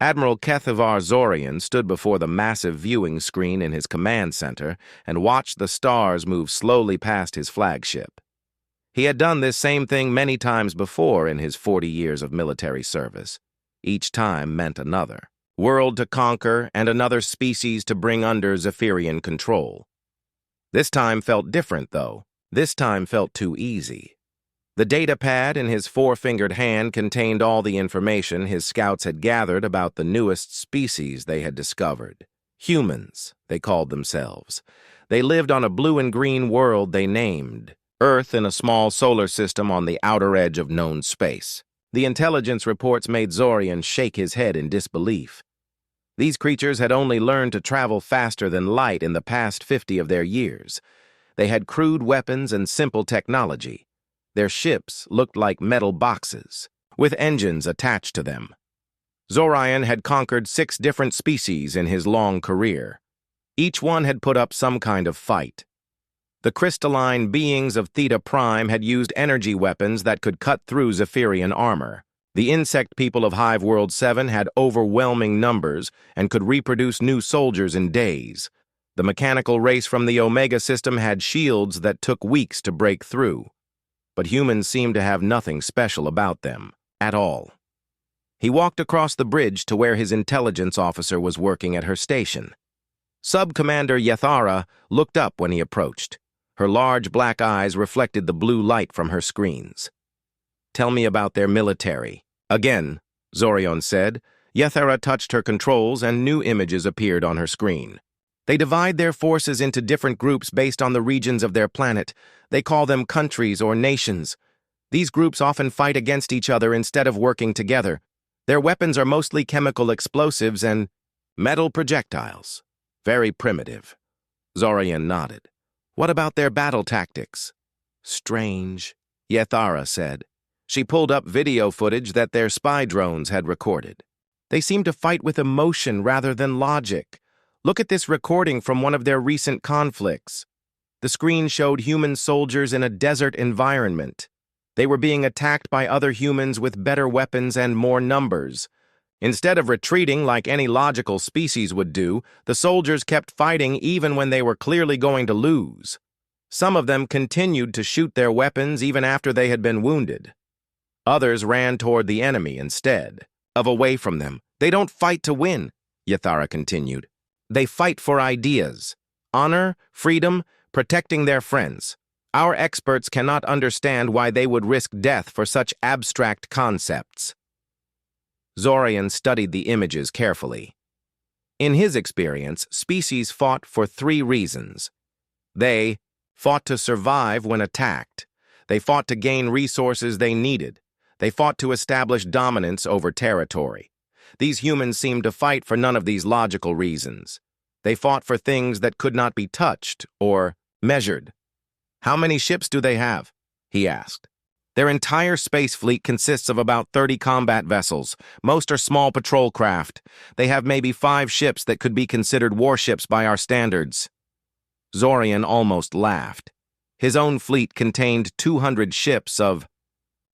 Admiral Kethavar Zorian stood before the massive viewing screen in his command center and watched the stars move slowly past his flagship. He had done this same thing many times before in his 40 years of military service. Each time meant another world to conquer and another species to bring under Zephyrian control. This time felt different, though. This time felt too easy. The data pad in his four-fingered hand contained all the information his scouts had gathered about the newest species they had discovered. Humans, they called themselves. They lived on a blue and green world they named Earth, in a small solar system on the outer edge of known space. The intelligence reports made Zorian shake his head in disbelief. These creatures had only learned to travel faster than light in the past 50 of their years. They had crude weapons and simple technology. Their ships looked like metal boxes, with engines attached to them. Zorian had conquered 6 different species in his long career. Each one had put up some kind of fight. The crystalline beings of Theta Prime had used energy weapons that could cut through Zephyrian armor. The insect people of Hive World 7 had overwhelming numbers and could reproduce new soldiers in days. The mechanical race from the Omega system had shields that took weeks to break through. But humans seemed to have nothing special about them, at all. He walked across the bridge to where his intelligence officer was working at her station. Sub-Commander Yethara looked up when he approached. Her large black eyes reflected the blue light from her screens. "Tell me about their military." "Again," Zorian said. Yethara touched her controls and new images appeared on her screen. "They divide their forces into different groups based on the regions of their planet. They call them countries or nations. These groups often fight against each other instead of working together. Their weapons are mostly chemical explosives and metal projectiles. Very primitive." Zorian nodded. "What about their battle tactics?" "Strange," Yethara said. She pulled up video footage that their spy drones had recorded. "They seem to fight with emotion rather than logic. Look at this recording from one of their recent conflicts." The screen showed human soldiers in a desert environment. They were being attacked by other humans with better weapons and more numbers. Instead of retreating like any logical species would do, the soldiers kept fighting even when they were clearly going to lose. Some of them continued to shoot their weapons even after they had been wounded. Others ran toward the enemy instead of away from them. "They don't fight to win," Yethara continued. "They fight for ideas, honor, freedom, protecting their friends. Our experts cannot understand why they would risk death for such abstract concepts." Zorian studied the images carefully. In his experience, species fought for 3 reasons. They fought to survive when attacked. They fought to gain resources they needed. They fought to establish dominance over territory. These humans seemed to fight for none of these logical reasons. They fought for things that could not be touched or measured. "How many ships do they have?" he asked. "Their entire space fleet consists of about 30 combat vessels. Most are small patrol craft. They have maybe 5 ships that could be considered warships by our standards." Zorian almost laughed. His own fleet contained 200 ships of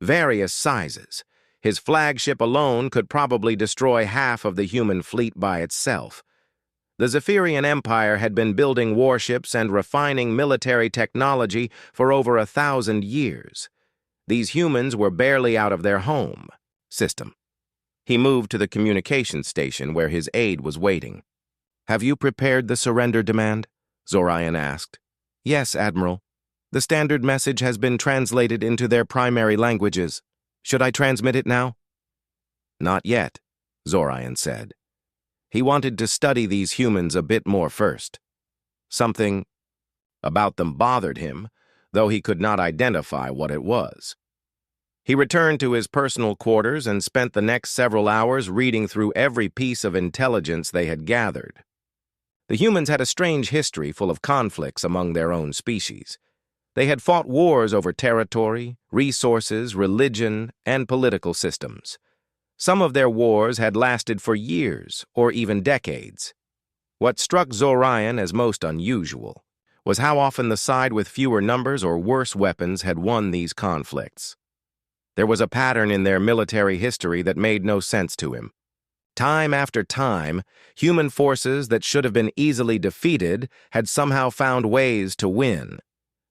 various sizes. His flagship alone could probably destroy half of the human fleet by itself. The Zephyrian Empire had been building warships and refining military technology for over 1,000 years. These humans were barely out of their home system. He moved to the communications station where his aide was waiting. "Have you prepared the surrender demand?" Zorian asked. "Yes, Admiral. The standard message has been translated into their primary languages. Should I transmit it now?" "Not yet," Zorian said. He wanted to study these humans a bit more first. Something about them bothered him, though he could not identify what it was. He returned to his personal quarters and spent the next several hours reading through every piece of intelligence they had gathered. The humans had a strange history full of conflicts among their own species. They had fought wars over territory, resources, religion, and political systems. Some of their wars had lasted for years or even decades. What struck Zorian as most unusual was how often the side with fewer numbers or worse weapons had won these conflicts. There was a pattern in their military history that made no sense to him. Time after time, human forces that should have been easily defeated had somehow found ways to win.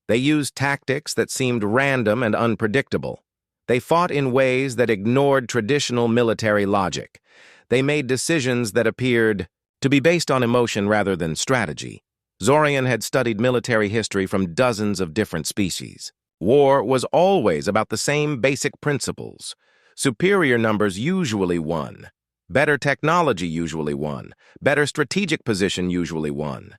They used tactics that seemed random and unpredictable. They fought in ways that ignored traditional military logic. They made decisions that appeared to be based on emotion rather than strategy. Zorian had studied military history from dozens of different species. War was always about the same basic principles. Superior numbers usually won. Better technology usually won. Better strategic position usually won.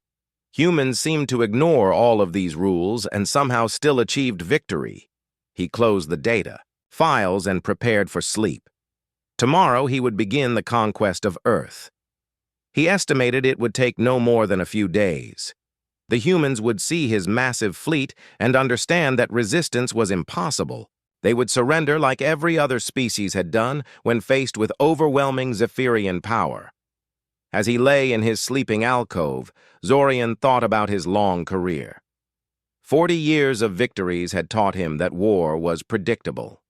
Humans seemed to ignore all of these rules and somehow still achieved victory. He closed the data, files, and prepared for sleep. Tomorrow he would begin the conquest of Earth. He estimated it would take no more than a few days. The humans would see his massive fleet and understand that resistance was impossible. They would surrender like every other species had done when faced with overwhelming Zephyrian power. As he lay in his sleeping alcove, Zorian thought about his long career. 40 years of victories had taught him that war was predictable.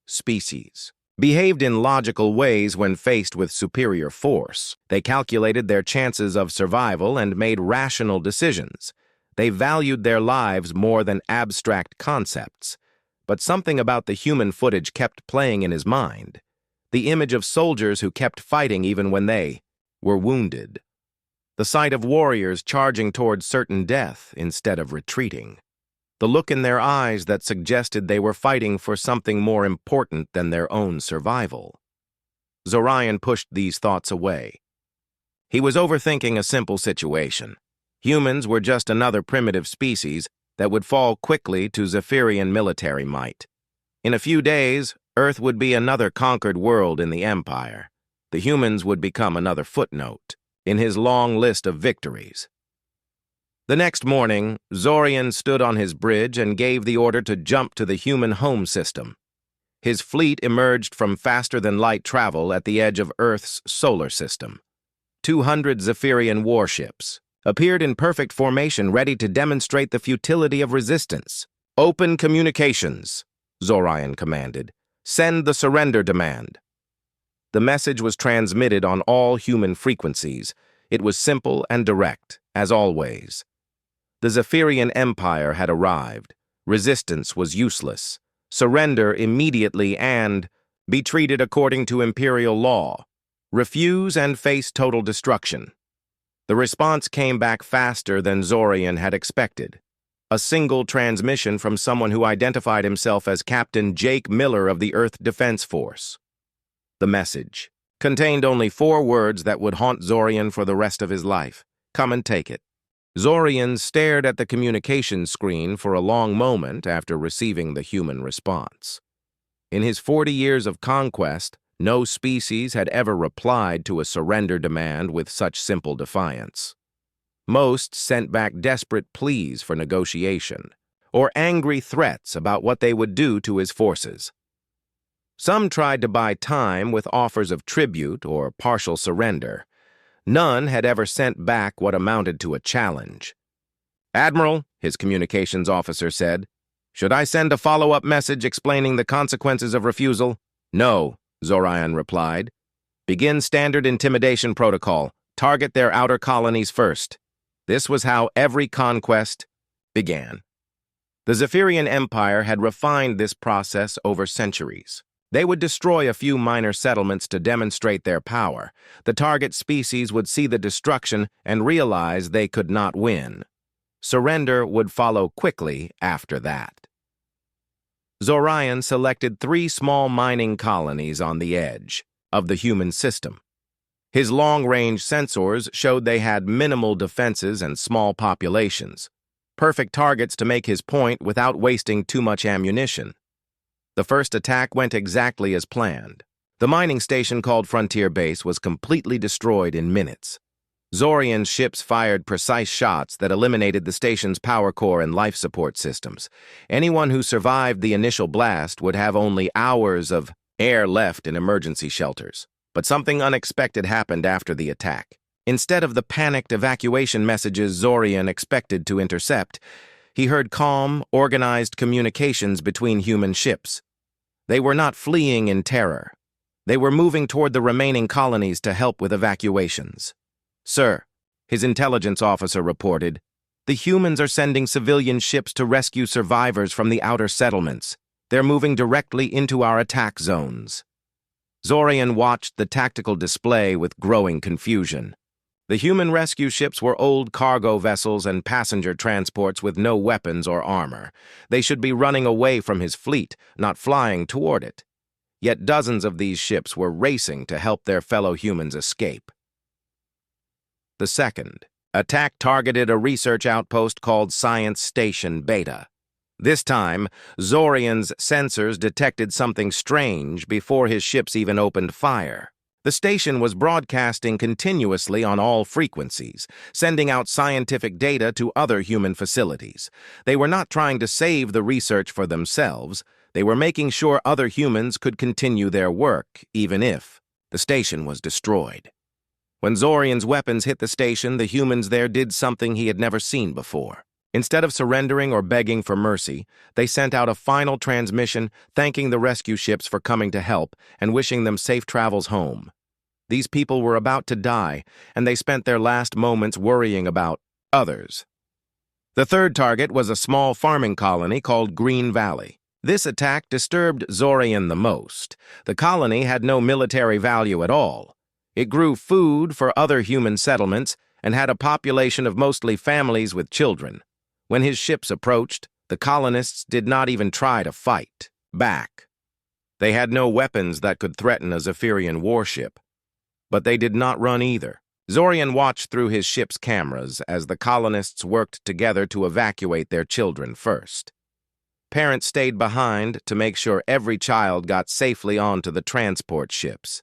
Species behaved in logical ways when faced with superior force. They calculated their chances of survival and made rational decisions. They valued their lives more than abstract concepts. But something about the human footage kept playing in his mind. The image of soldiers who kept fighting even when they were wounded. The sight of warriors charging towards certain death instead of retreating. The look in their eyes that suggested they were fighting for something more important than their own survival. Zorian pushed these thoughts away. He was overthinking a simple situation. Humans were just another primitive species that would fall quickly to Zephyrian military might. In a few days, Earth would be another conquered world in the Empire. The humans would become another footnote in his long list of victories. The next morning, Zorian stood on his bridge and gave the order to jump to the human home system. His fleet emerged from faster-than-light travel at the edge of Earth's solar system. 200 Zephyrian warships appeared in perfect formation, ready to demonstrate the futility of resistance. "Open communications," Zorian commanded. "Send the surrender demand." The message was transmitted on all human frequencies. It was simple and direct, as always. The Zephyrian Empire had arrived. Resistance was useless. Surrender immediately and be treated according to imperial law. Refuse and face total destruction. The response came back faster than Zorian had expected. A single transmission from someone who identified himself as Captain Jake Miller of the Earth Defense Force. The message contained only 4 words that would haunt Zorian for the rest of his life. "Come and take it." Zorian stared at the communications screen for a long moment after receiving the human response. In his 40 years of conquest, no species had ever replied to a surrender demand with such simple defiance. Most sent back desperate pleas for negotiation, or angry threats about what they would do to his forces. Some tried to buy time with offers of tribute or partial surrender. None had ever sent back what amounted to a challenge. "Admiral," his communications officer said, "should I send a follow-up message explaining the consequences of refusal?" "No," Zorian replied. "Begin standard intimidation protocol. Target their outer colonies first." This was how every conquest began. The Zephyrian Empire had refined this process over centuries. They would destroy a few minor settlements to demonstrate their power. The target species would see the destruction and realize they could not win. Surrender would follow quickly after that. Zorian selected 3 small mining colonies on the edge of the human system. His long-range sensors showed they had minimal defenses and small populations, perfect targets to make his point without wasting too much ammunition. The first attack went exactly as planned. The mining station called Frontier Base was completely destroyed in minutes. Zorian's ships fired precise shots that eliminated the station's power core and life support systems. Anyone who survived the initial blast would have only hours of air left in emergency shelters. But something unexpected happened after the attack. Instead of the panicked evacuation messages Zorian expected to intercept, he heard calm, organized communications between human ships. They were not fleeing in terror. They were moving toward the remaining colonies to help with evacuations. "Sir," his intelligence officer reported, "the humans are sending civilian ships to rescue survivors from the outer settlements. They're moving directly into our attack zones." Zorian watched the tactical display with growing confusion. The human rescue ships were old cargo vessels and passenger transports with no weapons or armor. They should be running away from his fleet, not flying toward it. Yet dozens of these ships were racing to help their fellow humans escape. The second attack targeted a research outpost called Science Station Beta. This time, Zorian's sensors detected something strange before his ships even opened fire. The station was broadcasting continuously on all frequencies, sending out scientific data to other human facilities. They were not trying to save the research for themselves. They were making sure other humans could continue their work, even if the station was destroyed. When Zorian's weapons hit the station, the humans there did something he had never seen before. Instead of surrendering or begging for mercy, they sent out a final transmission thanking the rescue ships for coming to help and wishing them safe travels home. These people were about to die, and they spent their last moments worrying about others. The third target was a small farming colony called Green Valley. This attack disturbed Zorian the most. The colony had no military value at all. It grew food for other human settlements and had a population of mostly families with children. When his ships approached, the colonists did not even try to fight back. They had no weapons that could threaten a Zephyrian warship. But they did not run either. Zorian watched through his ship's cameras as the colonists worked together to evacuate their children first. Parents stayed behind to make sure every child got safely onto the transport ships.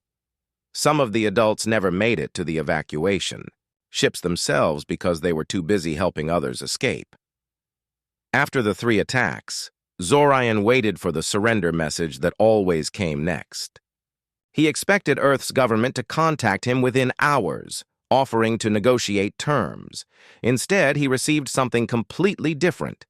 Some of the adults never made it to the evacuation, ships themselves because they were too busy helping others escape. After the 3 attacks, Zorian waited for the surrender message that always came next. He expected Earth's government to contact him within hours, offering to negotiate terms. Instead, he received something completely different.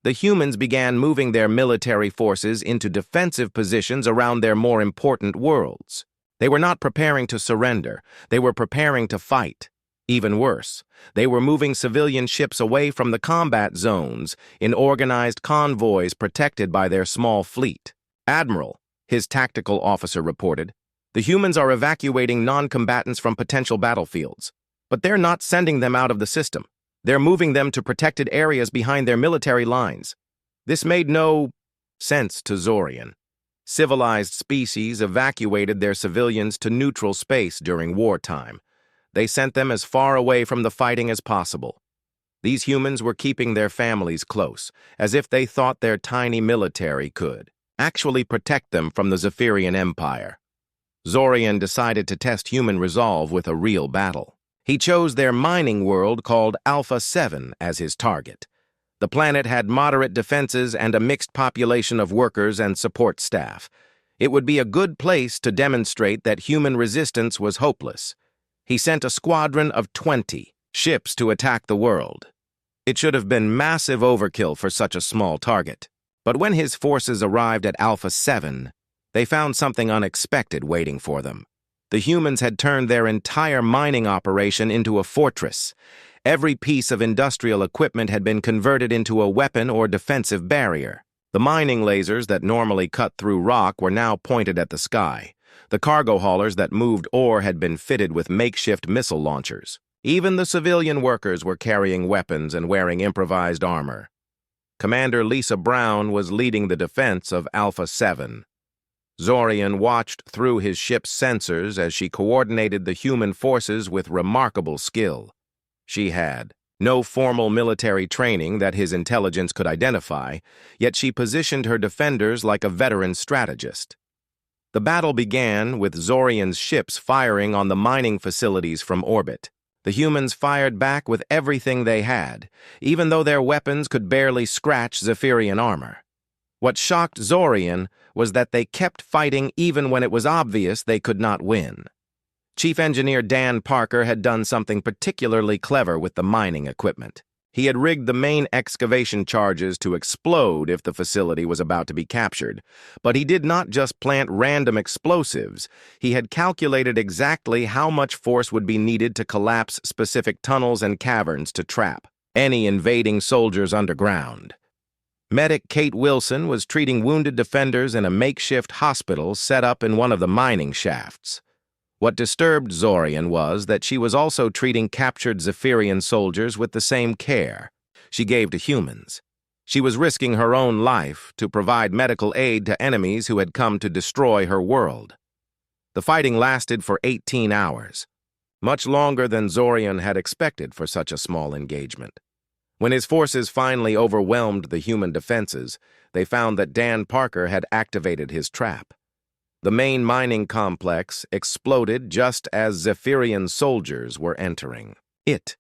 The humans began moving their military forces into defensive positions around their more important worlds. They were not preparing to surrender. They were preparing to fight. Even worse, they were moving civilian ships away from the combat zones in organized convoys protected by their small fleet. "Admiral," his tactical officer reported, "the humans are evacuating non-combatants from potential battlefields. But they're not sending them out of the system. They're moving them to protected areas behind their military lines." This made no sense to Zorian. Civilized species evacuated their civilians to neutral space during wartime. They sent them as far away from the fighting as possible. These humans were keeping their families close, as if they thought their tiny military could actually protect them from the Zephyrian Empire. Zorian decided to test human resolve with a real battle. He chose their mining world called Alpha 7 as his target. The planet had moderate defenses and a mixed population of workers and support staff. It would be a good place to demonstrate that human resistance was hopeless. He sent a squadron of 20 ships to attack the world. It should have been massive overkill for such a small target. But when his forces arrived at Alpha 7, they found something unexpected waiting for them. The humans had turned their entire mining operation into a fortress. Every piece of industrial equipment had been converted into a weapon or defensive barrier. The mining lasers that normally cut through rock were now pointed at the sky. The cargo haulers that moved ore had been fitted with makeshift missile launchers. Even the civilian workers were carrying weapons and wearing improvised armor. Commander Lisa Brown was leading the defense of Alpha 7. Zorian watched through his ship's sensors as she coordinated the human forces with remarkable skill. She had no formal military training that his intelligence could identify, yet she positioned her defenders like a veteran strategist. The battle began with Zorian's ships firing on the mining facilities from orbit. The humans fired back with everything they had, even though their weapons could barely scratch Zephyrian armor. What shocked Zorian was that they kept fighting even when it was obvious they could not win. Chief Engineer Dan Parker had done something particularly clever with the mining equipment. He had rigged the main excavation charges to explode if the facility was about to be captured. But he did not just plant random explosives. He had calculated exactly how much force would be needed to collapse specific tunnels and caverns to trap any invading soldiers underground. Medic Kate Wilson was treating wounded defenders in a makeshift hospital set up in one of the mining shafts. What disturbed Zorian was that she was also treating captured Zephyrian soldiers with the same care she gave to humans. She was risking her own life to provide medical aid to enemies who had come to destroy her world. The fighting lasted for 18 hours, much longer than Zorian had expected for such a small engagement. When his forces finally overwhelmed the human defenses, they found that Dan Parker had activated his trap. The main mining complex exploded just as Zephyrian soldiers were entering it.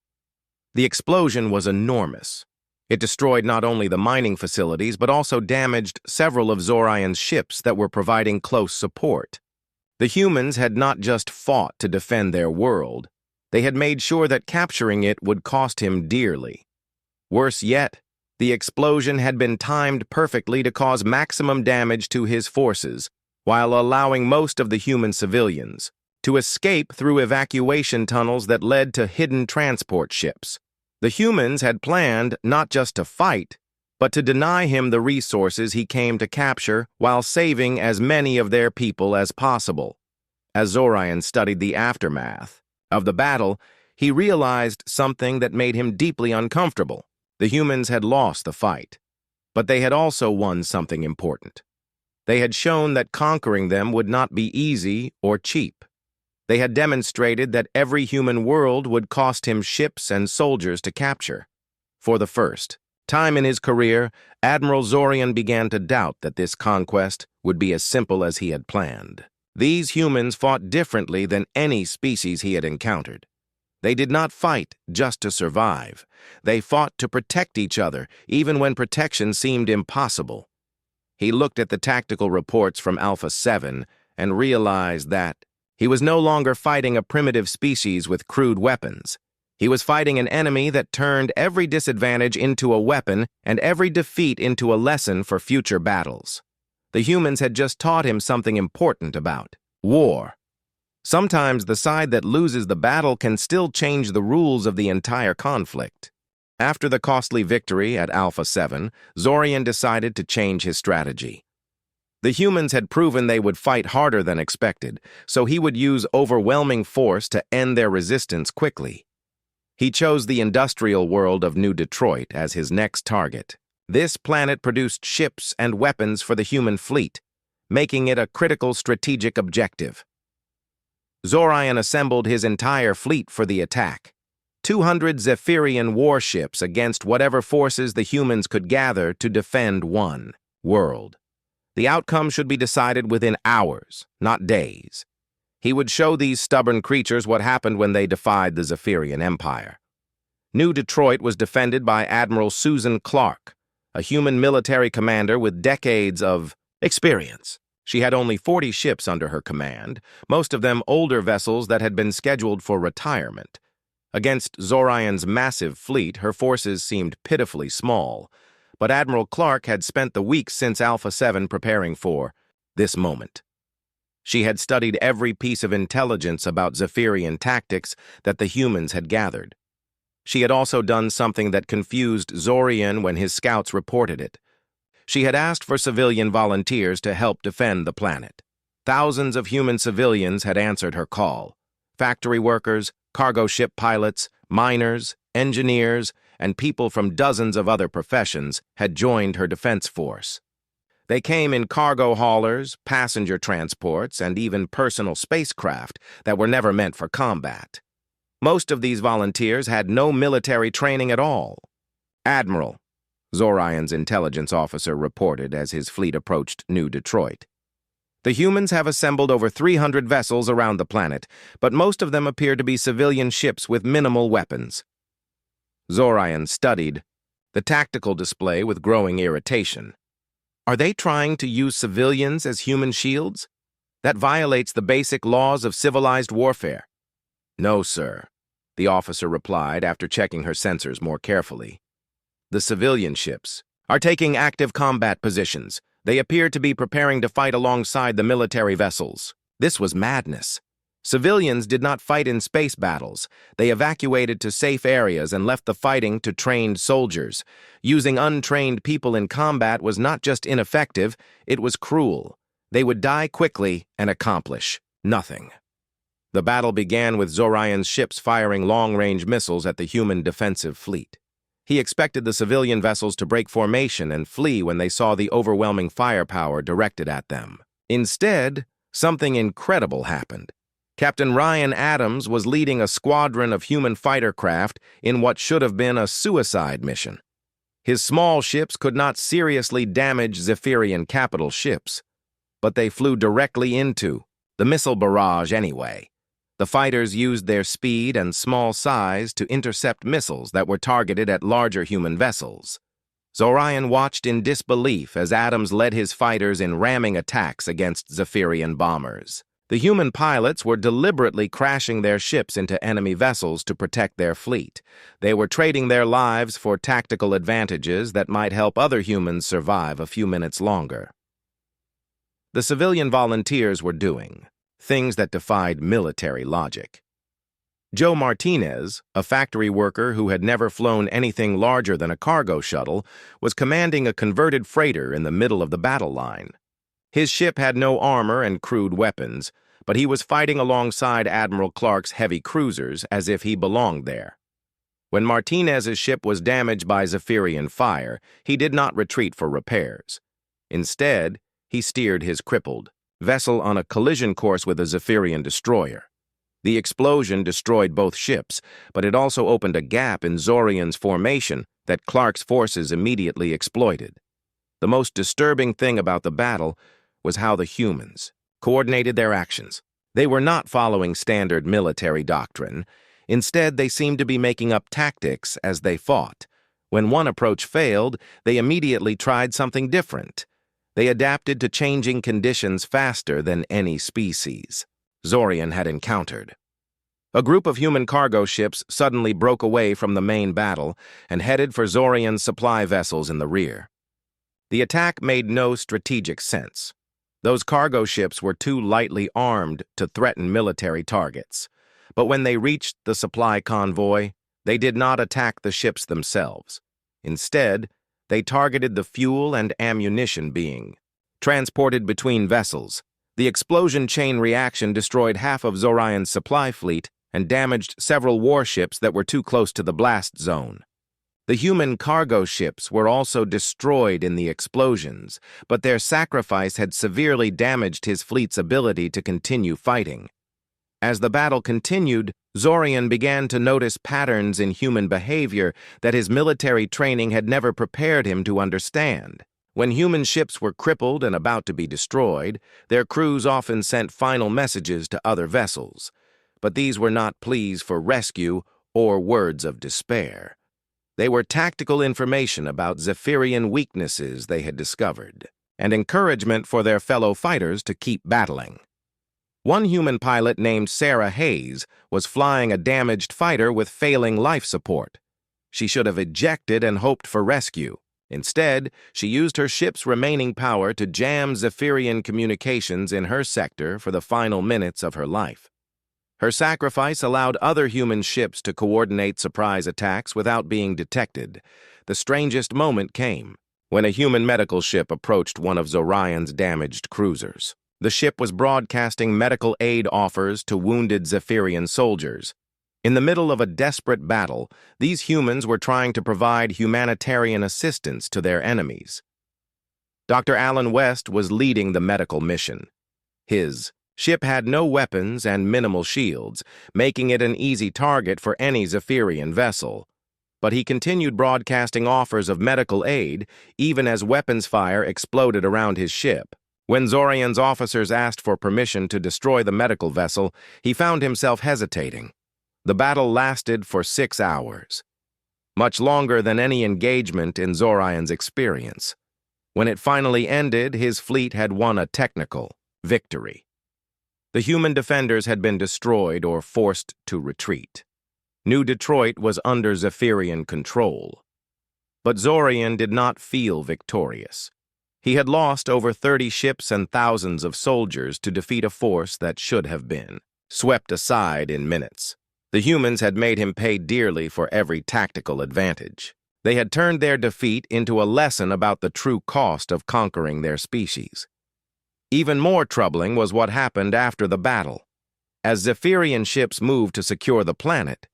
The explosion was enormous. It destroyed not only the mining facilities, but also damaged several of Zorian's ships that were providing close support. The humans had not just fought to defend their world, they had made sure that capturing it would cost him dearly. Worse yet, the explosion had been timed perfectly to cause maximum damage to his forces, while allowing most of the human civilians to escape through evacuation tunnels that led to hidden transport ships. The humans had planned not just to fight, but to deny him the resources he came to capture while saving as many of their people as possible. As Zorian studied the aftermath of the battle, he realized something that made him deeply uncomfortable. The humans had lost the fight, but they had also won something important. They had shown that conquering them would not be easy or cheap. They had demonstrated that every human world would cost him ships and soldiers to capture. For the first time in his career, Admiral Zorian began to doubt that this conquest would be as simple as he had planned. These humans fought differently than any species he had encountered. They did not fight just to survive. They fought to protect each other, even when protection seemed impossible. He looked at the tactical reports from Alpha 7 and realized that he was no longer fighting a primitive species with crude weapons. He was fighting an enemy that turned every disadvantage into a weapon and every defeat into a lesson for future battles. The humans had just taught him something important about war. Sometimes the side that loses the battle can still change the rules of the entire conflict. After the costly victory at Alpha 7, Zorian decided to change his strategy. The humans had proven they would fight harder than expected, so he would use overwhelming force to end their resistance quickly. He chose the industrial world of New Detroit as his next target. This planet produced ships and weapons for the human fleet, making it a critical strategic objective. Zorian assembled his entire fleet for the attack. 200 Zephyrian warships against whatever forces the humans could gather to defend one world. The outcome should be decided within hours, not days. He would show these stubborn creatures what happened when they defied the Zephyrian Empire. New Detroit was defended by Admiral Susan Clark, a human military commander with decades of experience. She had only 40 ships under her command, most of them older vessels that had been scheduled for retirement. Against Zorian's massive fleet, her forces seemed pitifully small, but Admiral Clark had spent the weeks since Alpha 7 preparing for this moment. She had studied every piece of intelligence about Zephyrian tactics that the humans had gathered. She had also done something that confused Zorian when his scouts reported it. She had asked for civilian volunteers to help defend the planet. Thousands of human civilians had answered her call. Factory workers, cargo ship pilots, miners, engineers, and people from dozens of other professions had joined her defense force. They came in cargo haulers, passenger transports, and even personal spacecraft that were never meant for combat. Most of these volunteers had no military training at all. Admiral, Zorian's intelligence officer reported as his fleet approached New Detroit. The humans have assembled over 300 vessels around the planet, but most of them appear to be civilian ships with minimal weapons. Zorian studied the tactical display with growing irritation. Are they trying to use civilians as human shields? That violates the basic laws of civilized warfare. No, sir, the officer replied after checking her sensors more carefully. The civilian ships are taking active combat positions. They appear to be preparing to fight alongside the military vessels. This was madness. Civilians did not fight in space battles. They evacuated to safe areas and left the fighting to trained soldiers. Using untrained people in combat was not just ineffective, it was cruel. They would die quickly and accomplish nothing. The battle began with Zorian's ships firing long-range missiles at the human defensive fleet. He expected the civilian vessels to break formation and flee when they saw the overwhelming firepower directed at them. Instead, something incredible happened. Captain Ryan Adams was leading a squadron of human fighter craft in what should have been a suicide mission. His small ships could not seriously damage Zephyrian capital ships, but they flew directly into the missile barrage anyway. The fighters used their speed and small size to intercept missiles that were targeted at larger human vessels. Zorian watched in disbelief as Adams led his fighters in ramming attacks against Zephyrian bombers. The human pilots were deliberately crashing their ships into enemy vessels to protect their fleet. They were trading their lives for tactical advantages that might help other humans survive a few minutes longer. The civilian volunteers were doing things that defied military logic. Joe Martinez, a factory worker who had never flown anything larger than a cargo shuttle, was commanding a converted freighter in the middle of the battle line. His ship had no armor and crude weapons, but he was fighting alongside Admiral Clark's heavy cruisers as if he belonged there. When Martinez's ship was damaged by Zephyrian fire, he did not retreat for repairs. Instead, he steered his crippled vessel on a collision course with a Zephyrian destroyer. The explosion destroyed both ships, but it also opened a gap in Zorian's formation that Clark's forces immediately exploited. The most disturbing thing about the battle was how the humans coordinated their actions. They were not following standard military doctrine. Instead, they seemed to be making up tactics as they fought. When one approach failed, they immediately tried something different. They adapted to changing conditions faster than any species Zorian had encountered. A group of human cargo ships suddenly broke away from the main battle and headed for Zorian's supply vessels in the rear. The attack made no strategic sense. Those cargo ships were too lightly armed to threaten military targets. But when they reached the supply convoy, they did not attack the ships themselves. Instead, they targeted the fuel and ammunition being transported between vessels. The explosion chain reaction destroyed half of Zorian's supply fleet and damaged several warships that were too close to the blast zone. The human cargo ships were also destroyed in the explosions, but their sacrifice had severely damaged his fleet's ability to continue fighting. As the battle continued, Zorian began to notice patterns in human behavior that his military training had never prepared him to understand. When human ships were crippled and about to be destroyed, their crews often sent final messages to other vessels. But these were not pleas for rescue or words of despair. They were tactical information about Zephyrian weaknesses they had discovered, and encouragement for their fellow fighters to keep battling. One human pilot named Sarah Hayes was flying a damaged fighter with failing life support. She should have ejected and hoped for rescue. Instead, she used her ship's remaining power to jam Zephyrian communications in her sector for the final minutes of her life. Her sacrifice allowed other human ships to coordinate surprise attacks without being detected. The strangest moment came when a human medical ship approached one of Zorian's damaged cruisers. The ship was broadcasting medical aid offers to wounded Zephyrian soldiers. In the middle of a desperate battle, these humans were trying to provide humanitarian assistance to their enemies. Dr. Alan West was leading the medical mission. His ship had no weapons and minimal shields, making it an easy target for any Zephyrian vessel. But he continued broadcasting offers of medical aid, even as weapons fire exploded around his ship. When Zorian's officers asked for permission to destroy the medical vessel, he found himself hesitating. The battle lasted for 6 hours, much longer than any engagement in Zorian's experience. When it finally ended, his fleet had won a technical victory. The human defenders had been destroyed or forced to retreat. New Detroit was under Zephyrian control. But Zorian did not feel victorious. He had lost over 30 ships and thousands of soldiers to defeat a force that should have been swept aside in minutes. The humans had made him pay dearly for every tactical advantage. They had turned their defeat into a lesson about the true cost of conquering their species. Even more troubling was what happened after the battle. As Zephyrian ships moved to secure the planet,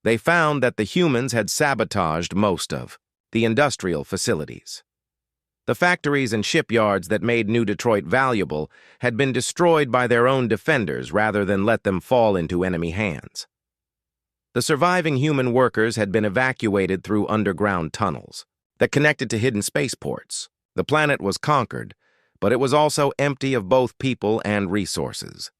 they found that the humans had sabotaged most of the industrial facilities. The factories and shipyards that made New Detroit valuable had been destroyed by their own defenders rather than let them fall into enemy hands. The surviving human workers had been evacuated through underground tunnels that connected to hidden spaceports. The planet was conquered, but it was also empty of both people and resources.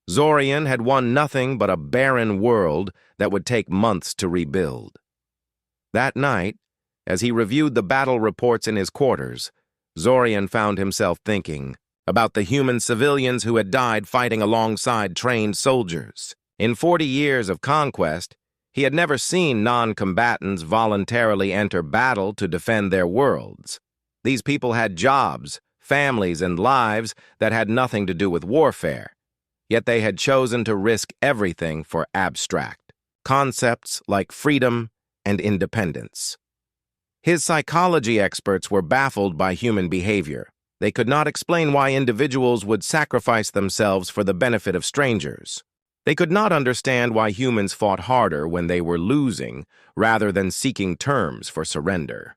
Zorian had won nothing but a barren world that would take months to rebuild. That night, as he reviewed the battle reports in his quarters, Zorian found himself thinking about the human civilians who had died fighting alongside trained soldiers. In 40 years of conquest, he had never seen non-combatants voluntarily enter battle to defend their worlds. These people had jobs, families, and lives that had nothing to do with warfare, yet they had chosen to risk everything for abstract concepts like freedom and independence. His psychology experts were baffled by human behavior. They could not explain why individuals would sacrifice themselves for the benefit of strangers. They could not understand why humans fought harder when they were losing rather than seeking terms for surrender.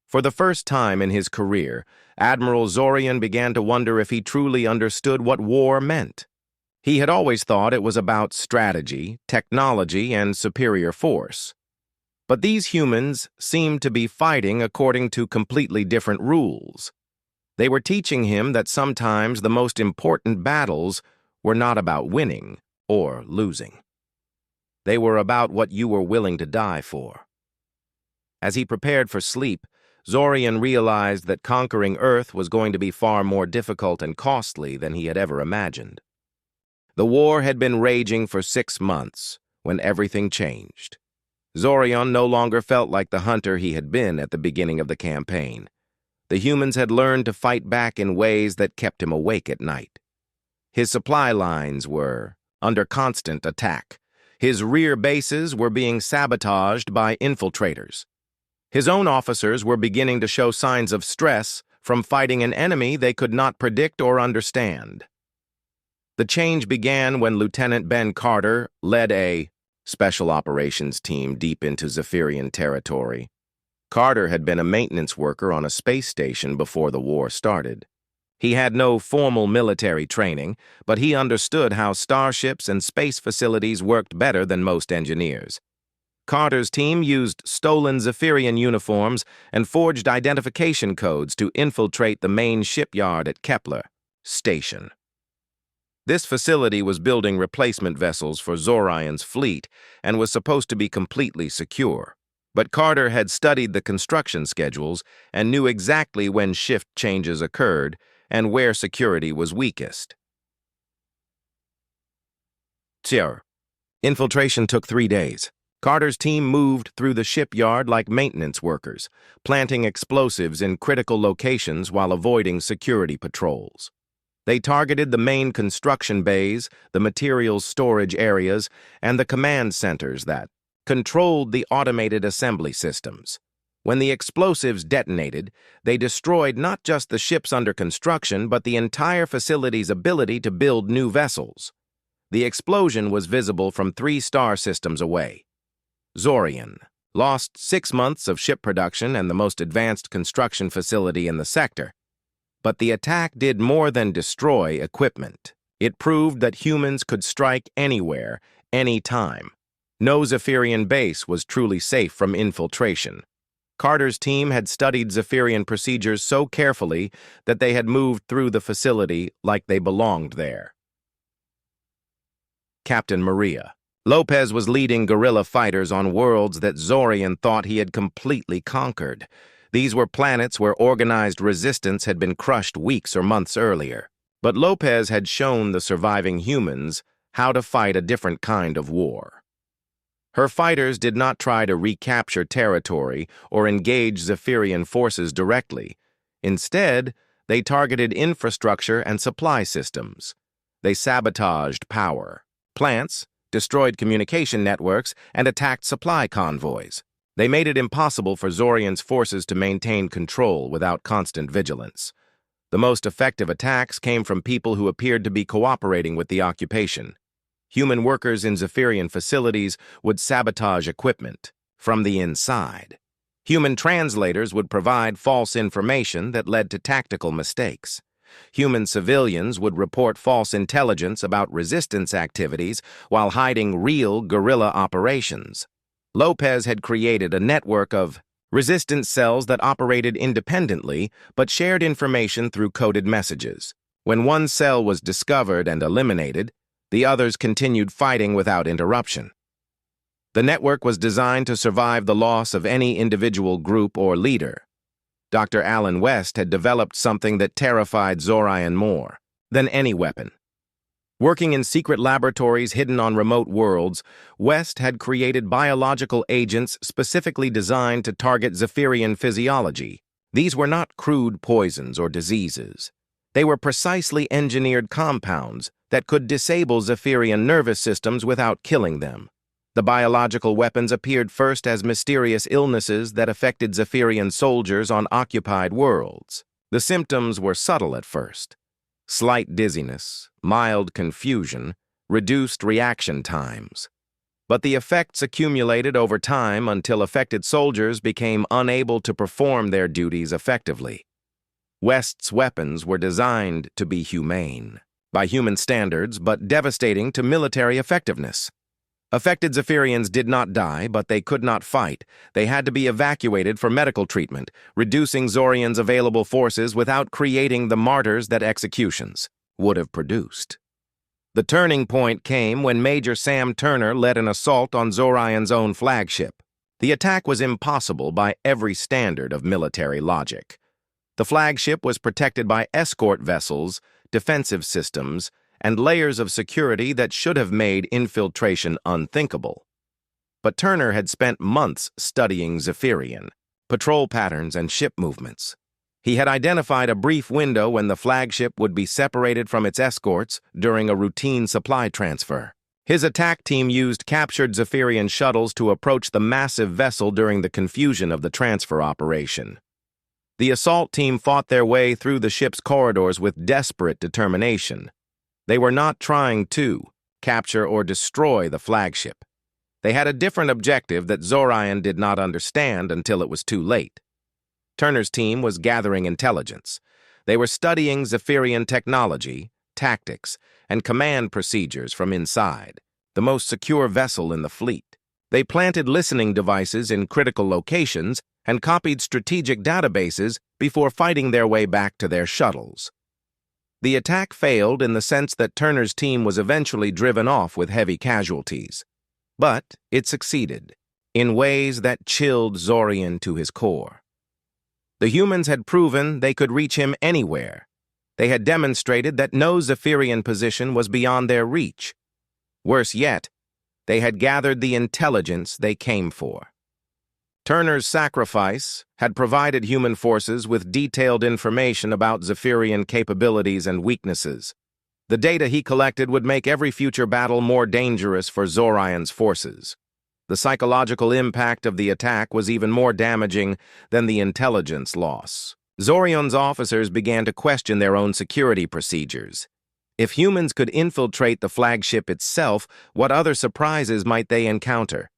For the first time in his career, Admiral Zorian began to wonder if he truly understood what war meant. He had always thought it was about strategy, technology, and superior force. But these humans seemed to be fighting according to completely different rules. They were teaching him that sometimes the most important battles were not about winning or losing. They were about what you were willing to die for. As he prepared for sleep, Zorian realized that conquering Earth was going to be far more difficult and costly than he had ever imagined. The war had been raging for 6 months when everything changed. Zorian no longer felt like the hunter he had been at the beginning of the campaign. The humans had learned to fight back in ways that kept him awake at night. His supply lines were under constant attack. His rear bases were being sabotaged by infiltrators. His own officers were beginning to show signs of stress from fighting an enemy they could not predict or understand. The change began when Lieutenant Ben Carter led a special operations team deep into Zephyrian territory. Carter had been a maintenance worker on a space station before the war started. He had no formal military training, but he understood how starships and space facilities worked better than most engineers. Carter's team used stolen Zephyrian uniforms and forged identification codes to infiltrate the main shipyard at Kepler Station. This facility was building replacement vessels for Zorian's fleet and was supposed to be completely secure. But Carter had studied the construction schedules and knew exactly when shift changes occurred and where security was weakest. Infiltration took 3 days. Carter's team moved through the shipyard like maintenance workers, planting explosives in critical locations while avoiding security patrols. They targeted the main construction bays, the materials storage areas, and the command centers that controlled the automated assembly systems. When the explosives detonated, they destroyed not just the ships under construction, but the entire facility's ability to build new vessels. The explosion was visible from 3 star systems away. Zorian lost 6 months of ship production and the most advanced construction facility in the sector. But the attack did more than destroy equipment. It proved that humans could strike anywhere, anytime. No Zephyrian base was truly safe from infiltration. Carter's team had studied Zephyrian procedures so carefully that they had moved through the facility like they belonged there. Captain Maria. Lopez was leading guerrilla fighters on worlds that Zorian thought he had completely conquered. These were planets where organized resistance had been crushed weeks or months earlier. But Lopez had shown the surviving humans how to fight a different kind of war. Her fighters did not try to recapture territory or engage Zephyrian forces directly. Instead, they targeted infrastructure and supply systems. They sabotaged power, plants, destroyed communication networks, and attacked supply convoys. They made it impossible for Zorian's forces to maintain control without constant vigilance. The most effective attacks came from people who appeared to be cooperating with the occupation. Human workers in Zephyrian facilities would sabotage equipment from the inside. Human translators would provide false information that led to tactical mistakes. Human civilians would report false intelligence about resistance activities while hiding real guerrilla operations. Lopez had created a network of resistance cells that operated independently but shared information through coded messages. When one cell was discovered and eliminated, the others continued fighting without interruption. The network was designed to survive the loss of any individual group or leader. Dr. Alan West had developed something that terrified Zorian more than any weapon. Working in secret laboratories hidden on remote worlds, West had created biological agents specifically designed to target Zephyrian physiology. These were not crude poisons or diseases. They were precisely engineered compounds that could disable Zephyrian nervous systems without killing them. The biological weapons appeared first as mysterious illnesses that affected Zephyrian soldiers on occupied worlds. The symptoms were subtle at first. Slight dizziness, mild confusion, reduced reaction times. But the effects accumulated over time until affected soldiers became unable to perform their duties effectively. West's weapons were designed to be humane, by human standards, but devastating to military effectiveness. Affected Zephyrians did not die, but they could not fight. They had to be evacuated for medical treatment, reducing Zorian's available forces without creating the martyrs that executions would have produced. The turning point came when Major Sam Turner led an assault on Zorian's own flagship. The attack was impossible by every standard of military logic. The flagship was protected by escort vessels, defensive systems, and layers of security that should have made infiltration unthinkable. But Turner had spent months studying Zephyrian, patrol patterns, and ship movements. He had identified a brief window when the flagship would be separated from its escorts during a routine supply transfer. His attack team used captured Zephyrian shuttles to approach the massive vessel during the confusion of the transfer operation. The assault team fought their way through the ship's corridors with desperate determination. They were not trying to capture or destroy the flagship. They had a different objective that Zorian did not understand until it was too late. Turner's team was gathering intelligence. They were studying Zephyrian technology, tactics, and command procedures from inside, the most secure vessel in the fleet. They planted listening devices in critical locations and copied strategic databases before fighting their way back to their shuttles. The attack failed in the sense that Turner's team was eventually driven off with heavy casualties. But it succeeded, in ways that chilled Zorian to his core. The humans had proven they could reach him anywhere. They had demonstrated that no Zephyrian position was beyond their reach. Worse yet, they had gathered the intelligence they came for. Turner's sacrifice had provided human forces with detailed information about Zephyrian capabilities and weaknesses. The data he collected would make every future battle more dangerous for Zorian's forces. The psychological impact of the attack was even more damaging than the intelligence loss. Zorian's officers began to question their own security procedures. If humans could infiltrate the flagship itself, what other surprises might they encounter?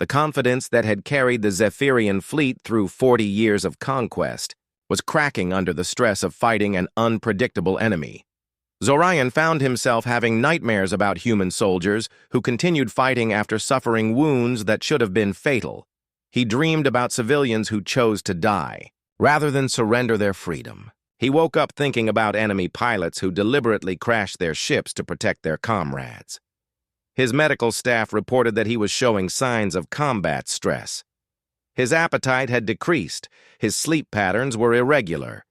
The confidence that had carried the Zephyrian fleet through 40 years of conquest was cracking under the stress of fighting an unpredictable enemy. Zorian found himself having nightmares about human soldiers who continued fighting after suffering wounds that should have been fatal. He dreamed about civilians who chose to die, rather than surrender their freedom. He woke up thinking about enemy pilots who deliberately crashed their ships to protect their comrades. His medical staff reported that he was showing signs of combat stress. His appetite had decreased, his sleep patterns were irregular.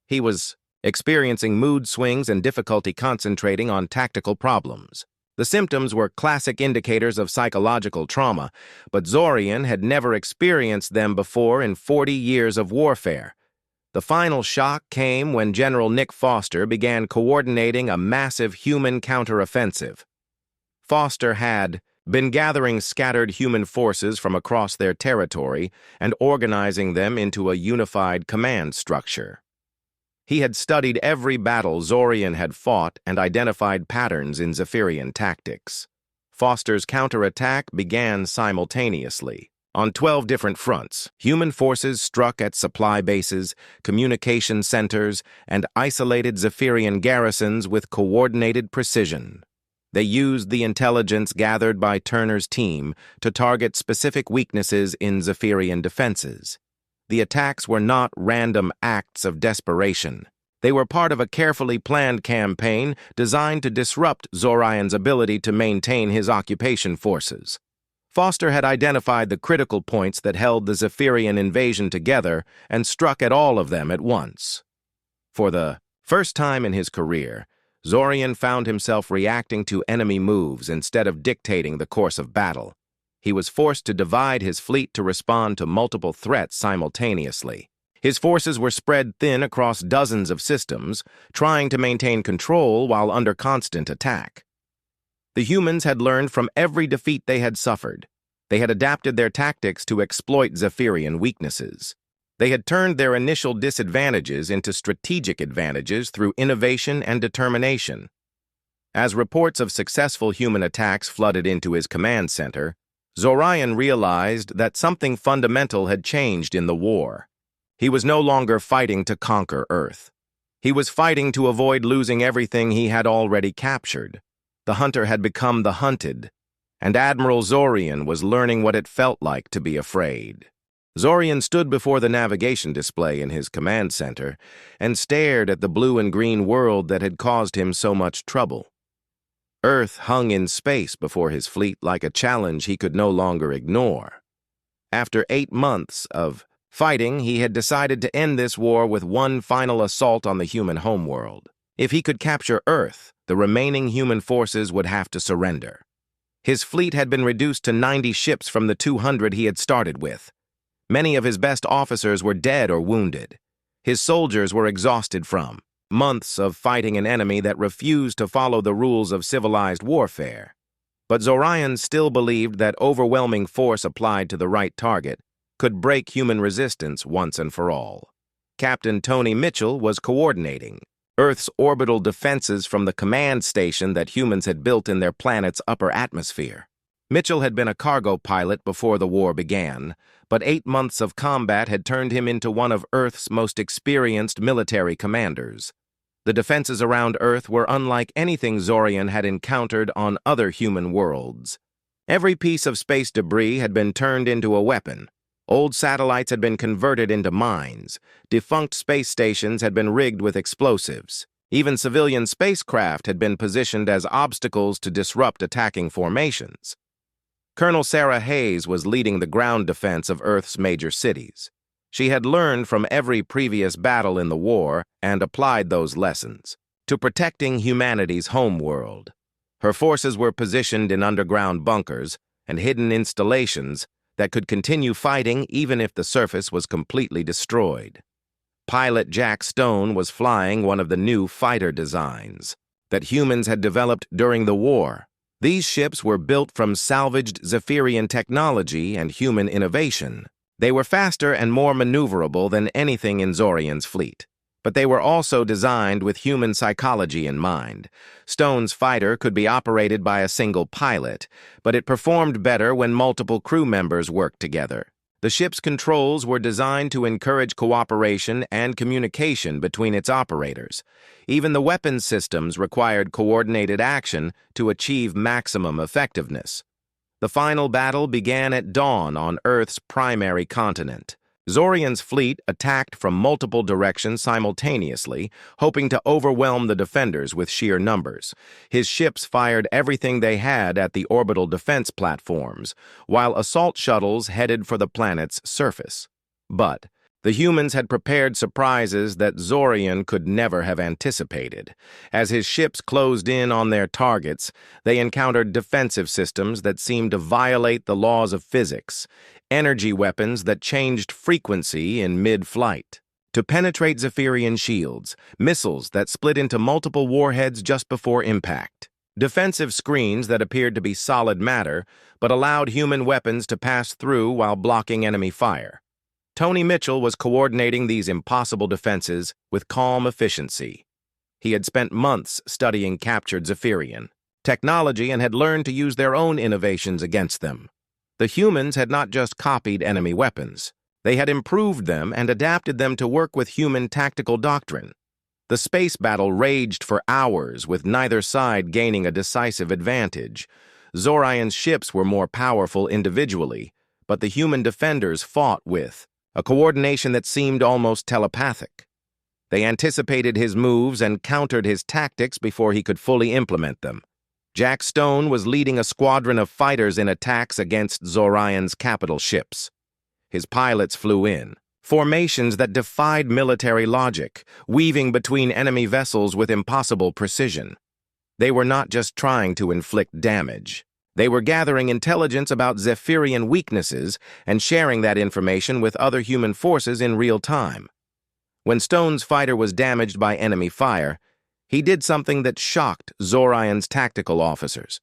He was experiencing mood swings and difficulty concentrating on tactical problems. The symptoms were classic indicators of psychological trauma, but Zorian had never experienced them before in 40 years of warfare. The final shock came when General Nick Foster began coordinating a massive human counteroffensive. Foster had been gathering scattered human forces from across their territory and organizing them into a unified command structure. He had studied every battle Zorian had fought and identified patterns in Zephyrian tactics. Foster's counterattack began simultaneously. On 12 different fronts, human forces struck at supply bases, communication centers, and isolated Zephyrian garrisons with coordinated precision. They used the intelligence gathered by Turner's team to target specific weaknesses in Zephyrian defenses. The attacks were not random acts of desperation. They were part of a carefully planned campaign designed to disrupt Zorian's ability to maintain his occupation forces. Foster had identified the critical points that held the Zephyrian invasion together and struck at all of them at once. For the first time in his career, Zorian found himself reacting to enemy moves instead of dictating the course of battle. He was forced to divide his fleet to respond to multiple threats simultaneously. His forces were spread thin across dozens of systems, trying to maintain control while under constant attack. The humans had learned from every defeat they had suffered. They had adapted their tactics to exploit Zephyrian weaknesses. They had turned their initial disadvantages into strategic advantages through innovation and determination. As reports of successful human attacks flooded into his command center, Zorian realized that something fundamental had changed in the war. He was no longer fighting to conquer Earth. He was fighting to avoid losing everything he had already captured. The hunter had become the hunted, and Admiral Zorian was learning what it felt like to be afraid. Zorian stood before the navigation display in his command center and stared at the blue and green world that had caused him so much trouble. Earth hung in space before his fleet like a challenge he could no longer ignore. After 8 months of fighting, he had decided to end this war with one final assault on the human homeworld. If he could capture Earth, the remaining human forces would have to surrender. His fleet had been reduced to 90 ships from the 200 he had started with. Many of his best officers were dead or wounded. His soldiers were exhausted from months of fighting an enemy that refused to follow the rules of civilized warfare. But Zorian still believed that overwhelming force applied to the right target could break human resistance once and for all. Captain Tony Mitchell was coordinating Earth's orbital defenses from the command station that humans had built in their planet's upper atmosphere. Mitchell had been a cargo pilot before the war began, but 8 months of combat had turned him into one of Earth's most experienced military commanders. The defenses around Earth were unlike anything Zorian had encountered on other human worlds. Every piece of space debris had been turned into a weapon. Old satellites had been converted into mines. Defunct space stations had been rigged with explosives. Even civilian spacecraft had been positioned as obstacles to disrupt attacking formations. Colonel Sarah Hayes was leading the ground defense of Earth's major cities. She had learned from every previous battle in the war and applied those lessons to protecting humanity's homeworld. Her forces were positioned in underground bunkers and hidden installations that could continue fighting even if the surface was completely destroyed. Pilot Jack Stone was flying one of the new fighter designs that humans had developed during the war. These ships were built from salvaged Zephyrian technology and human innovation. They were faster and more maneuverable than anything in Zorian's fleet. But they were also designed with human psychology in mind. Stone's fighter could be operated by a single pilot, but it performed better when multiple crew members worked together. The ship's controls were designed to encourage cooperation and communication between its operators. Even the weapons systems required coordinated action to achieve maximum effectiveness. The final battle began at dawn on Earth's primary continent. Zorian's fleet attacked from multiple directions simultaneously, hoping to overwhelm the defenders with sheer numbers. His ships fired everything they had at the orbital defense platforms, while assault shuttles headed for the planet's surface. But The humans had prepared surprises that Zorian could never have anticipated. As his ships closed in on their targets, they encountered defensive systems that seemed to violate the laws of physics, energy weapons that changed frequency in mid-flight. To penetrate Zephyrian shields, missiles that split into multiple warheads just before impact. Defensive screens that appeared to be solid matter, but allowed human weapons to pass through while blocking enemy fire. Tony Mitchell was coordinating these impossible defenses with calm efficiency. He had spent months studying captured Zephyrian technology and had learned to use their own innovations against them. The humans had not just copied enemy weapons. They had improved them and adapted them to work with human tactical doctrine. The space battle raged for hours, with neither side gaining a decisive advantage. Zorian's ships were more powerful individually, but the human defenders fought with a coordination that seemed almost telepathic. They anticipated his moves and countered his tactics before he could fully implement them. Jack Stone was leading a squadron of fighters in attacks against Zorian's capital ships. His pilots flew in, formations that defied military logic, weaving between enemy vessels with impossible precision. They were not just trying to inflict damage. They were gathering intelligence about Zephyrian weaknesses and sharing that information with other human forces in real time. When Stone's fighter was damaged by enemy fire, he did something that shocked Zorian's tactical officers.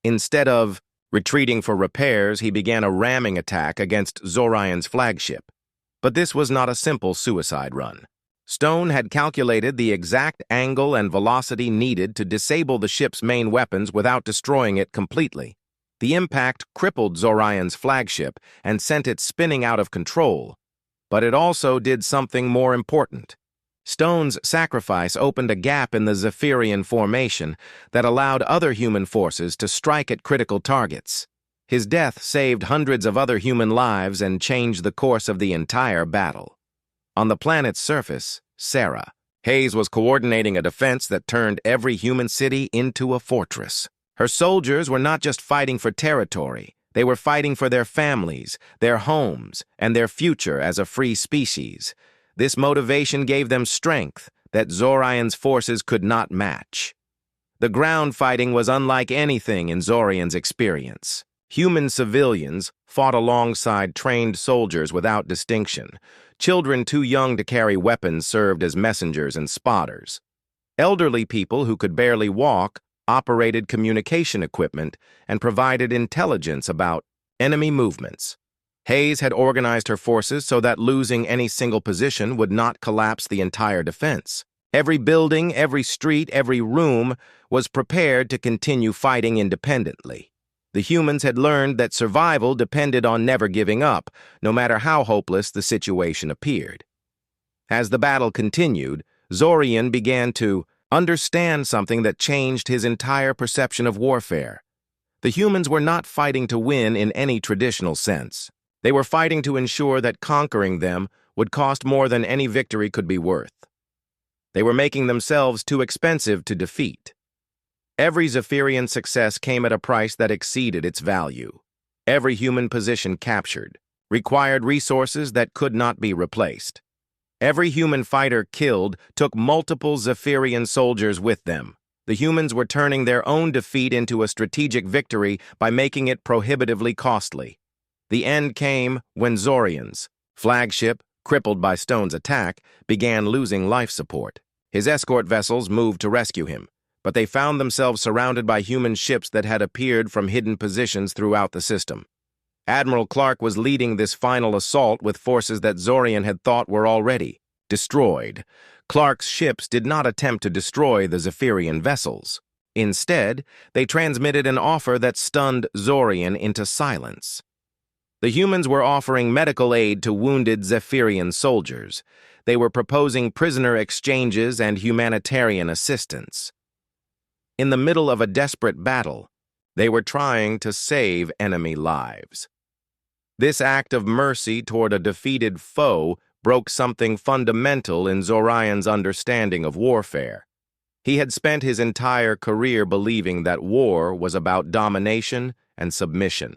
Instead of retreating for repairs, he began a ramming attack against Zorian's flagship. But this was not a simple suicide run. Stone had calculated the exact angle and velocity needed to disable the ship's main weapons without destroying it completely. The impact crippled Zorian's flagship and sent it spinning out of control. But it also did something more important. Stone's sacrifice opened a gap in the Zephyrian formation that allowed other human forces to strike at critical targets. His death saved hundreds of other human lives and changed the course of the entire battle. On the planet's surface, Sarah, Hayes was coordinating a defense that turned every human city into a fortress. Her soldiers were not just fighting for territory, they were fighting for their families, their homes, and their future as a free species. This motivation gave them strength that Zorian's forces could not match. The ground fighting was unlike anything in Zorian's experience. Human civilians fought alongside trained soldiers without distinction. Children too young to carry weapons served as messengers and spotters. Elderly people who could barely walk operated communication equipment and provided intelligence about enemy movements. Hayes had organized her forces so that losing any single position would not collapse the entire defense. Every building, every street, every room was prepared to continue fighting independently. The humans had learned that survival depended on never giving up, no matter how hopeless the situation appeared. As the battle continued, Zorian began to understand something that changed his entire perception of warfare. The humans were not fighting to win in any traditional sense. They were fighting to ensure that conquering them would cost more than any victory could be worth. They were making themselves too expensive to defeat. Every Zephyrian success came at a price that exceeded its value. Every human position captured required resources that could not be replaced. Every human fighter killed took multiple Zephyrian soldiers with them. The humans were turning their own defeat into a strategic victory by making it prohibitively costly. The end came when Zorian's flagship, crippled by Stone's attack, began losing life support. His escort vessels moved to rescue him, but they found themselves surrounded by human ships that had appeared from hidden positions throughout the system. Admiral Clark was leading this final assault with forces that Zorian had thought were already destroyed. Clark's ships did not attempt to destroy the Zephyrian vessels. Instead, they transmitted an offer that stunned Zorian into silence. The humans were offering medical aid to wounded Zephyrian soldiers. They were proposing prisoner exchanges and humanitarian assistance. In the middle of a desperate battle, they were trying to save enemy lives. This act of mercy toward a defeated foe broke something fundamental in Zorian's understanding of warfare. He had spent his entire career believing that war was about domination and submission.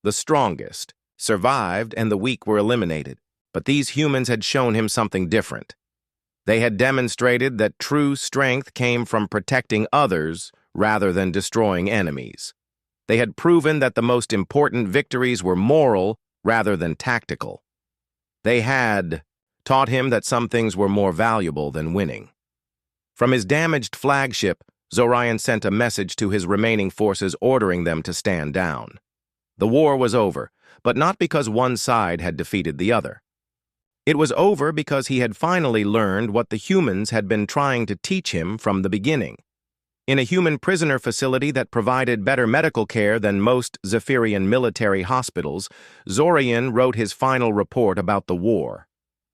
The strongest survived and the weak were eliminated. But these humans had shown him something different. They had demonstrated that true strength came from protecting others rather than destroying enemies. They had proven that the most important victories were moral rather than tactical. They had taught him that some things were more valuable than winning. From his damaged flagship, Zorion sent a message to his remaining forces ordering them to stand down. The war was over, but not because one side had defeated the other. It was over because he had finally learned what the humans had been trying to teach him from the beginning. In a human prisoner facility that provided better medical care than most Zephyrian military hospitals, Zorion wrote his final report about the war.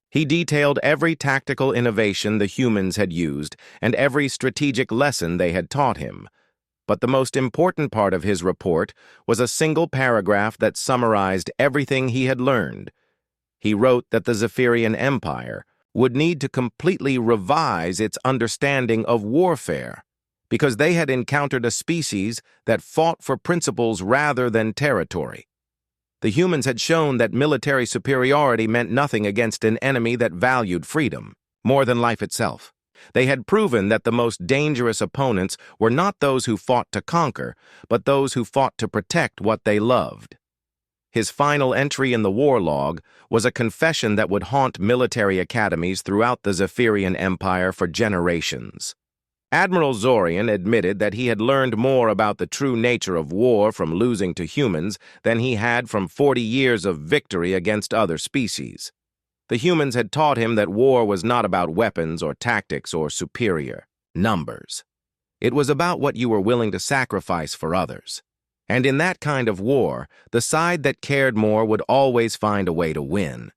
He detailed every tactical innovation the humans had used and every strategic lesson they had taught him. But the most important part of his report was a single paragraph that summarized everything he had learned. He wrote that the Zephyrian Empire would need to completely revise its understanding of warfare, because they had encountered a species that fought for principles rather than territory. The humans had shown that military superiority meant nothing against an enemy that valued freedom, more than life itself. They had proven that the most dangerous opponents were not those who fought to conquer, but those who fought to protect what they loved. His final entry in the war log was a confession that would haunt military academies throughout the Zephyrian Empire for generations. Admiral Zorion admitted that he had learned more about the true nature of war from losing to humans than he had from 40 years of victory against other species. The humans had taught him that war was not about weapons or tactics or superior numbers. It was about what you were willing to sacrifice for others. And in that kind of war, the side that cared more would always find a way to win.